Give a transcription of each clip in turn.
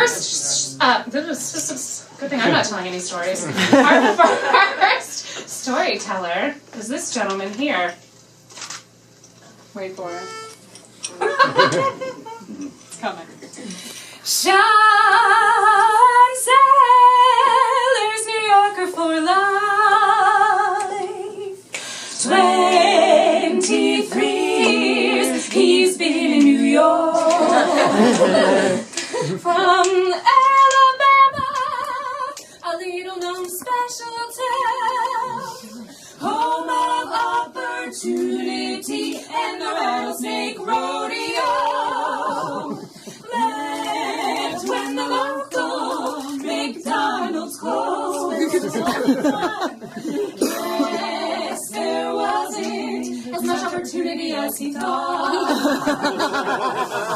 first, this is good thing I'm not telling any stories. Our first storyteller is this gentleman here. Wait for it. It's coming. Sean Sellers, New Yorker for life. 23 years he's been in New York. From Alabama, a little known special town, home of opportunity and the rattlesnake rodeo. Left when the local McDonald's closed. Yes, there wasn't as much opportunity as he thought.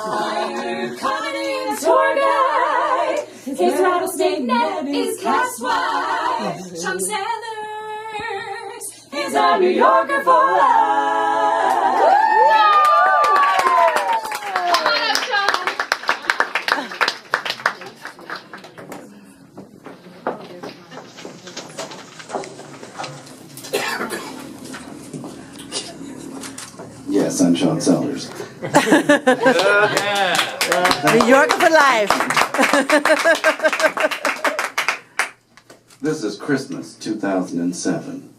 Hired comedy and tour guide. His rattlesnake net is cast wide. Sean Sellers is a New Yorker for life. Come on up, Sean. Yes, I'm Sean Sellers. New Yorker for life. This is Christmas 2007.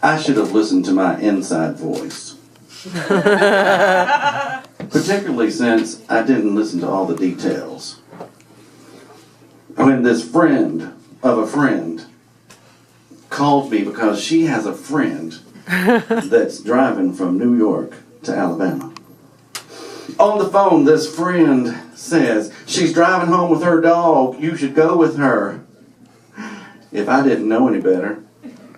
I should have listened to my inside voice. Particularly since I didn't listen to all the details. When this friend of a friend called me because she has a friend that's driving from New York to Alabama. On the phone, this friend says, she's driving home with her dog. You should go with her. If I didn't know any better,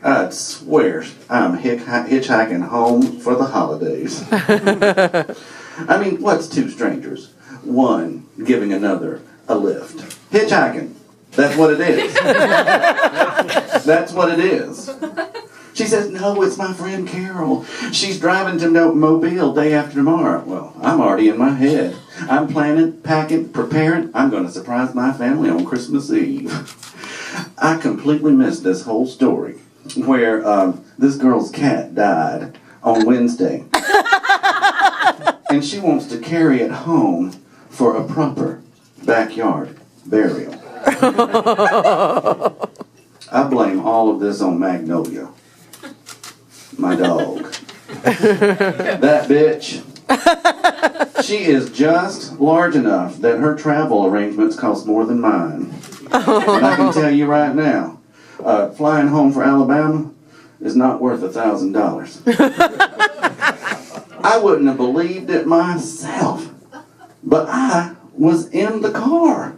I'd swear I'm hitchhiking home for the holidays. I mean, what's two strangers? One giving another a lift. Hitchhiking. That's what it is. That's what it is. She says, no, it's my friend Carol. She's driving to Mobile day after tomorrow. Well, I'm already in my head. I'm planning, packing, preparing. I'm going to surprise my family on Christmas Eve. I completely missed this whole story where this girl's cat died on Wednesday. And she wants to carry it home for a proper backyard burial. I blame all of this on Magnolia, my dog. That bitch, she is just large enough that her travel arrangements cost more than mine. And I can tell you right now, flying home for Alabama is not worth $1,000. I wouldn't have believed it myself, but I was in the car.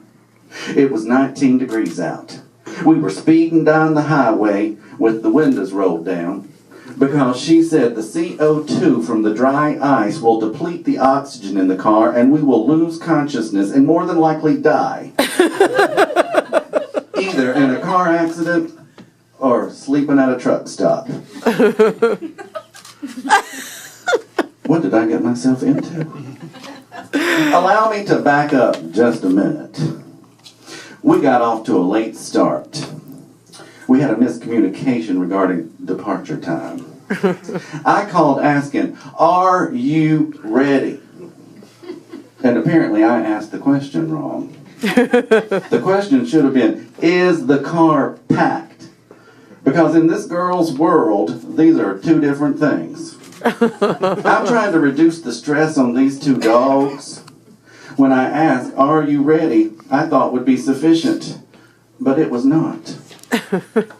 It was 19 degrees out. We were speeding down the highway with the windows rolled down because she said the CO2 from the dry ice will deplete the oxygen in the car and we will lose consciousness and more than likely die. Either in a car accident or sleeping at a truck stop. What did I get myself into? Allow me to back up just a minute. We got off to a late start. We had a miscommunication regarding departure time. I called asking, are you ready? And apparently I asked the question wrong. The question should have been, is the car packed? Because in this girl's world, these are two different things. I'm trying to reduce the stress on these two dogs. When I asked, are you ready, I thought would be sufficient, but it was not.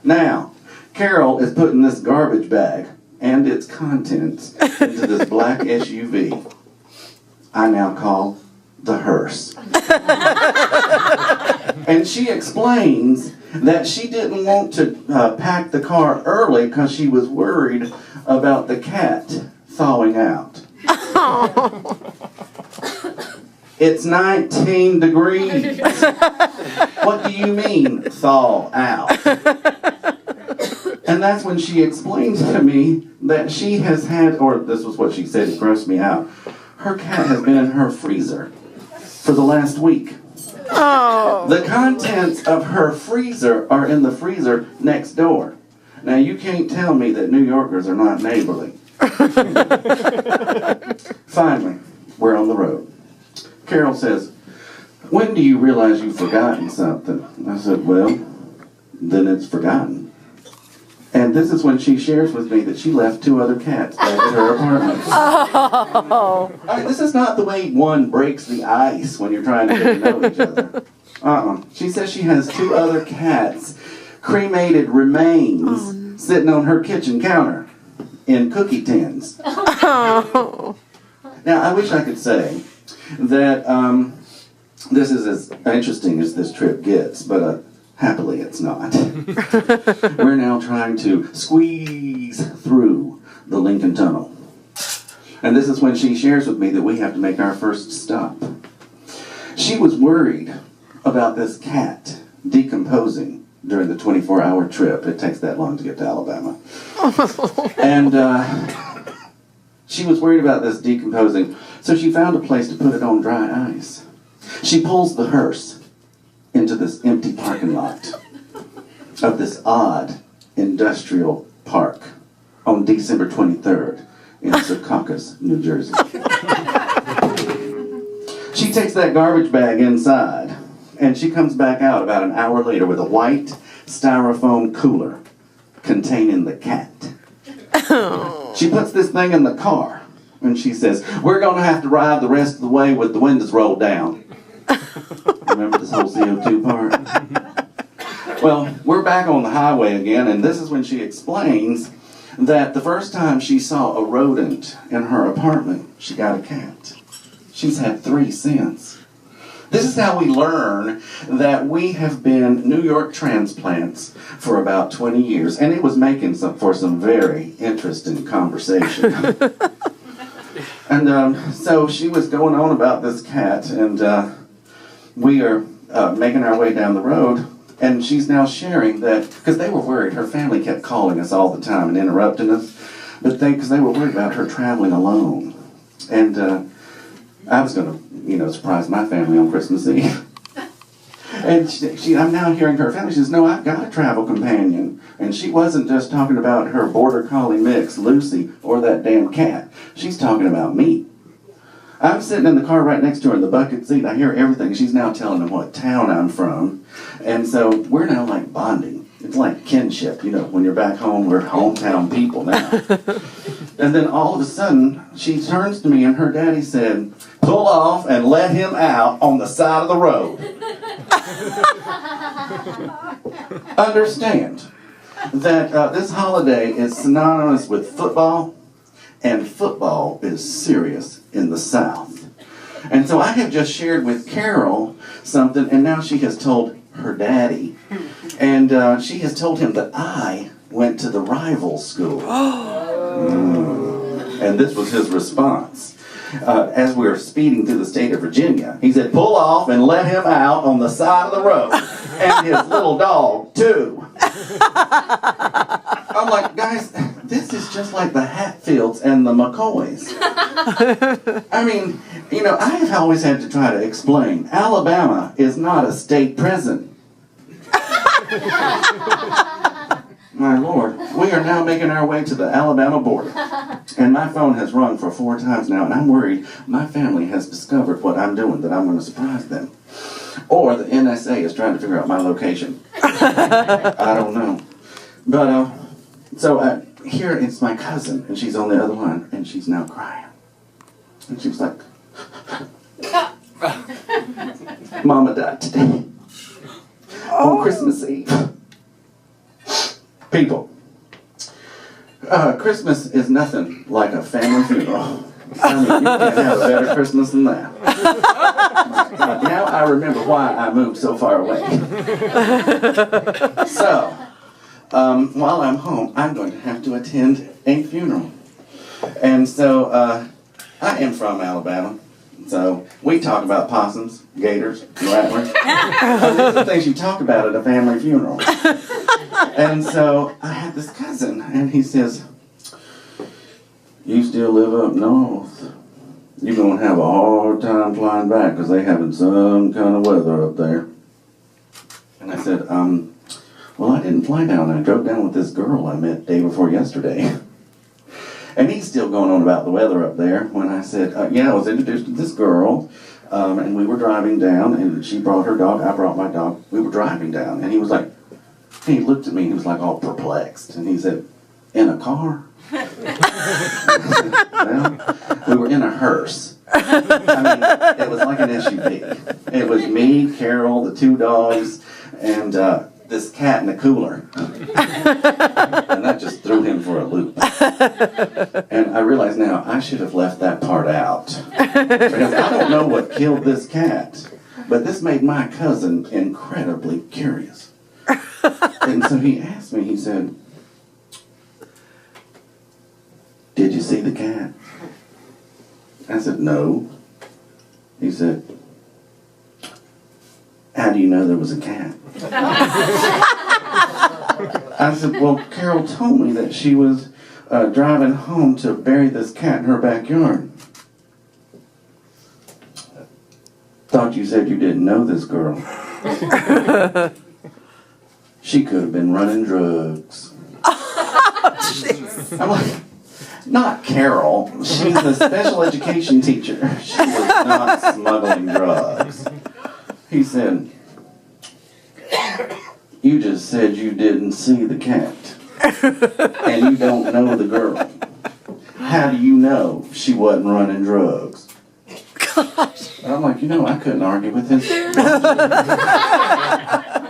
Now, Carol is putting this garbage bag and its contents into this black SUV I now call the hearse. And she explains that she didn't want to pack the car early because she was worried about the cat thawing out. It's 19 degrees. What do you mean, thaw out? And that's when she explains to me that she has had, or this was what she said, it grossed me out. her cat has been in her freezer for the last week. Oh. The contents of her freezer are in the freezer next door. Now, you can't tell me that New Yorkers are not neighborly. Finally, we're on the road. Carol says, "When do you realize you've forgotten something?" I said, "Well, then it's forgotten." And this is when she shares with me that she left 2 other cats back at her apartment. Oh. I mean, this is not the way one breaks the ice when you're trying to get to know each other. She says she has 2 other cats, cremated remains, sitting on her kitchen counter in cookie tins. Oh. Now, I wish I could say that this is as interesting as this trip gets, but happily it's not. We're now trying to squeeze through the Lincoln Tunnel. And this is when she shares with me that we have to make our first stop. She was worried about this cat decomposing during the 24-hour trip. It takes that long to get to Alabama. And she was worried about this decomposing, so she found a place to put it on dry ice. She pulls the hearse into this empty parking lot of this odd industrial park on December 23rd in Secaucus, New Jersey. She takes that garbage bag inside, and she comes back out about an hour later with a white styrofoam cooler containing the cat. She puts this thing in the car, and she says, "We're going to have to ride the rest of the way with the windows rolled down." Remember this whole CO2 part? Well, we're back on the highway again, and this is when she explains that the first time she saw a rodent in her apartment, she got a cat. She's had 3 since. This is how we learn that we have been New York transplants for about 20 years, and it was making for some very interesting conversation. And so she was going on about this cat, and we are making our way down the road, and she's now sharing that, because they were worried, her family kept calling us all the time and interrupting us, but because they were worried about her traveling alone. And I was going to, surprise my family on Christmas Eve. And I'm now hearing her family, she says, "No, I've got a travel companion." And she wasn't just talking about her border collie mix, Lucy, or that damn cat. She's talking about me. I'm sitting in the car right next to her in the bucket seat. I hear everything. She's now telling them what town I'm from. And so we're now like bonding. It's like kinship. When you're back home, we're hometown people now. And then all of a sudden, she turns to me and her daddy said, "Pull off and let him out on the side of the road." Understand that this holiday is synonymous with football, and football is serious in the South. And so I have just shared with Carol something, and now she has told her daddy. And she has told him that I went to the rival school. And this was his response. As we were speeding through the state of Virginia, he said, "Pull off and let him out on the side of the road." And his little dog, too. I'm like, guys, this is just like the Hatfields and the McCoys. I mean, I have always had to try to explain, Alabama is not a state prison. My Lord, we are now making our way to the Alabama border. And my phone has rung for 4 times now, and I'm worried my family has discovered what I'm doing, that I'm going to surprise them. Or the NSA is trying to figure out my location. I don't know. But, so here it's my cousin, and she's on the other line, and she's now crying. And she was like, "Mama died today. On Christmas Eve." People, Christmas is nothing like a family funeral. I mean, you can't have a better Christmas than that. My God, now I remember why I moved so far away. So, while I'm home, I'm going to have to attend a funeral. And so, I am from Alabama. So, we talk about possums, gators, rattlers. These are the things you talk about at a family funeral. And so, I had this cousin, and he says, "You still live up north?" you're going to have a hard time flying back because they having some kind of weather up there. And I said, well, I didn't fly down. I drove down with this girl I met day before yesterday. And he's still going on about the weather up there when I said, yeah, I was introduced to this girl, and we were driving down, and she brought her dog, I brought my dog. We were driving down, and he was like, he looked at me, he was like all perplexed, and he said, in a car? Well, we were in a hearse. I mean, it was like an SUV. It was me, Carol, the 2 dogs, and this cat in a cooler. And that just threw him for a loop. And I realize now I should have left that part out. Because I don't know what killed this cat. But this made my cousin incredibly curious. And so he asked me, he said, did you see the cat? I said, no. He said, how do you know there was a cat? I said, well, Carol told me that she was driving home to bury this cat in her backyard. Thought you said you didn't know this girl. She could have been running drugs. I'm like, not Carol. She's a special education teacher. She was not smuggling drugs. He said, you just said you didn't see the cat. And you don't know the girl. How do you know she wasn't running drugs? Gosh. And I'm like, I couldn't argue with his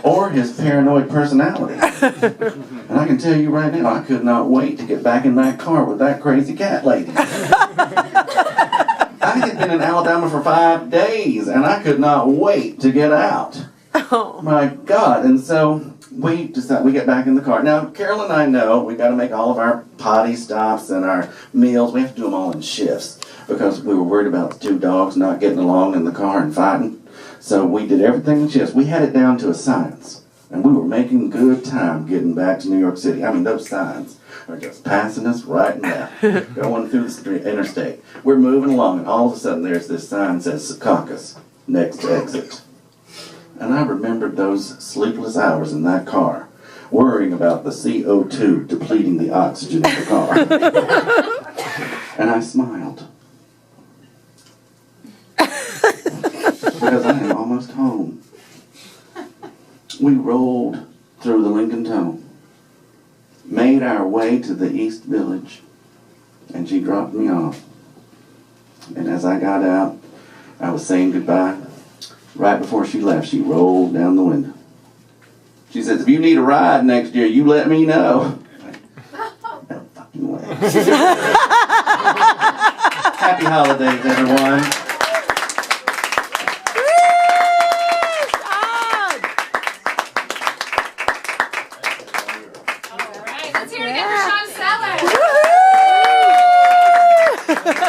or his paranoid personality. And I can tell you right now, I could not wait to get back in that car with that crazy cat lady. I had been in Alabama for 5 days, and I could not wait to get out. Oh. My God. And so we decided, we get back in the car. Now, Carol and I know we got to make all of our potty stops and our meals. We have to do them all in shifts because we were worried about the 2 dogs not getting along in the car and fighting. So we did everything in shifts. We had it down to a science, and we were making good time getting back to New York City. I mean, those signs are just passing us right now, going through the street, interstate. We're moving along, and all of a sudden there's this sign that says Secaucus, next exit. And I remembered those sleepless hours in that car, worrying about the CO2 depleting the oxygen in the car. And I smiled. Because I am almost home. We rolled through the Lincoln Tunnel, made our way to the East Village, and she dropped me off. And as I got out, I was saying goodbye. Right before she left, she rolled down the window. She says, if you need a ride next year, you let me know. No fucking way. Happy holidays, everyone. All right, let's hear it again for